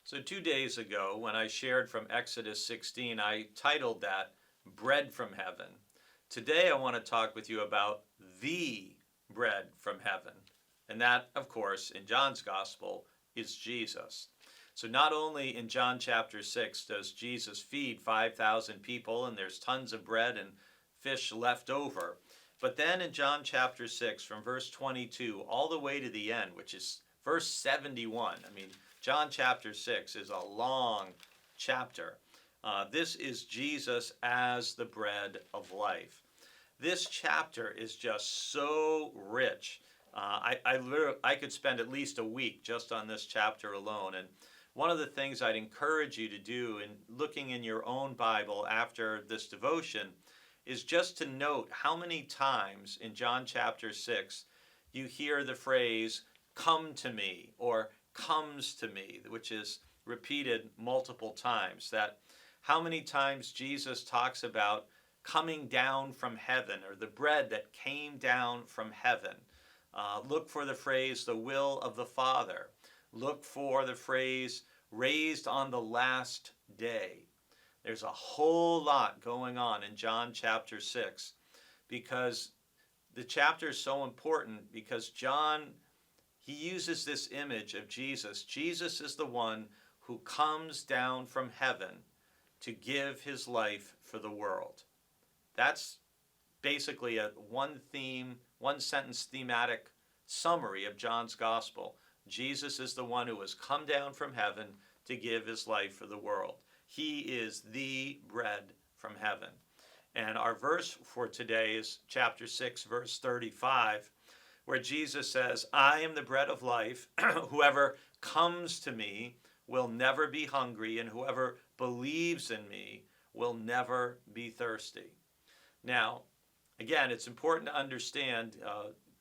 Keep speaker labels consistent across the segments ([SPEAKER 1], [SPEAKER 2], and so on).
[SPEAKER 1] So, 2 days ago, when I shared from Exodus 16, I titled that Bread from Heaven. Today, I want to talk with you about the bread from heaven. And that, of course, in John's Gospel, is Jesus. So, not only in John chapter 6 does Jesus feed 5,000 people, and there's tons of bread and fish left over, but then in John chapter 6, from verse 22 all the way to the end, which is verse 71, John chapter 6 is a long chapter. This is Jesus as the bread of life. This chapter is just so rich. I could spend at least a week just on this chapter alone. And one of the things I'd encourage you to do in looking in your own Bible after this devotion is just to note how many times in John chapter 6 you hear the phrase, come to me, or comes to me, which is repeated multiple times. That how many times Jesus talks about coming down from heaven, or the bread that came down from heaven. Look for the phrase, the will of the Father. Look for the phrase, raised on the last day. There's a whole lot going on in John chapter 6 because the chapter is so important because John, he uses this image of Jesus. Jesus is the one who comes down from heaven to give his life for the world. That's basically a one sentence thematic summary of John's gospel. Jesus is the one who has come down from heaven to give his life for the world. He is the bread from heaven. And our verse for today is chapter 6, verse 35, where Jesus says, I am the bread of life. Whoever comes to me will never be hungry, and whoever believes in me will never be thirsty. Now, again, it's important to understand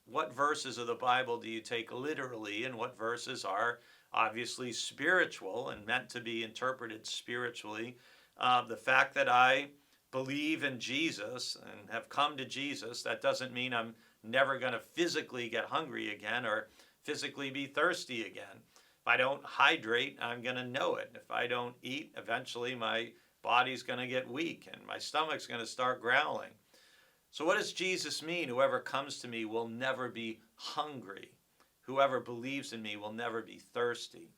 [SPEAKER 1] what verses of the Bible do you take literally and what verses are obviously spiritual and meant to be interpreted spiritually. The fact that I believe in Jesus and have come to Jesus, that doesn't mean I'm never going to physically get hungry again or physically be thirsty again. If I don't hydrate, I'm going to know it. If I don't eat, eventually my body's going to get weak and my stomach's going to start growling. So what does Jesus mean? Whoever comes to me will never be hungry. Whoever believes in me will never be thirsty.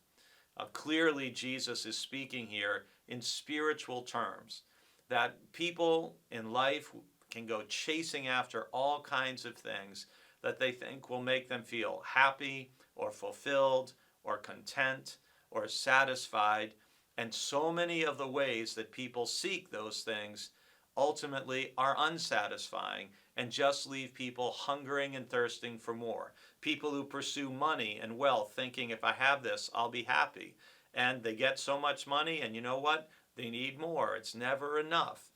[SPEAKER 1] Clearly, Jesus is speaking here in spiritual terms, that people in life can go chasing after all kinds of things that they think will make them feel happy or fulfilled or content or satisfied. And so many of the ways that people seek those things ultimately are unsatisfying and just leave people hungering and thirsting for more. People who pursue money and wealth thinking if I have this, I'll be happy. And they get so much money and you know what? They need more. It's never enough.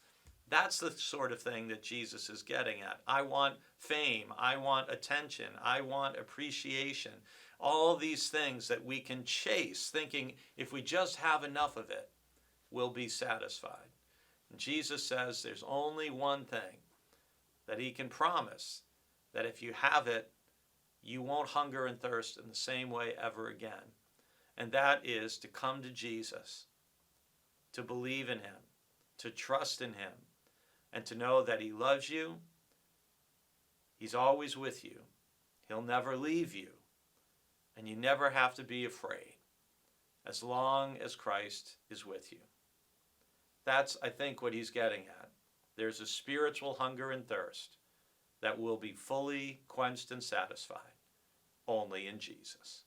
[SPEAKER 1] That's the sort of thing that Jesus is getting at. I want fame. I want attention. I want appreciation. All these things that we can chase thinking if we just have enough of it, we'll be satisfied. And Jesus says there's only one thing that he can promise, that if you have it, you won't hunger and thirst in the same way ever again. And that is to come to Jesus, to believe in him, to trust in him, and to know that he loves you. He's always with you. He'll never leave you. And you never have to be afraid as long as Christ is with you. That's, I think, what he's getting at. There's a spiritual hunger and thirst that will be fully quenched and satisfied only in Jesus.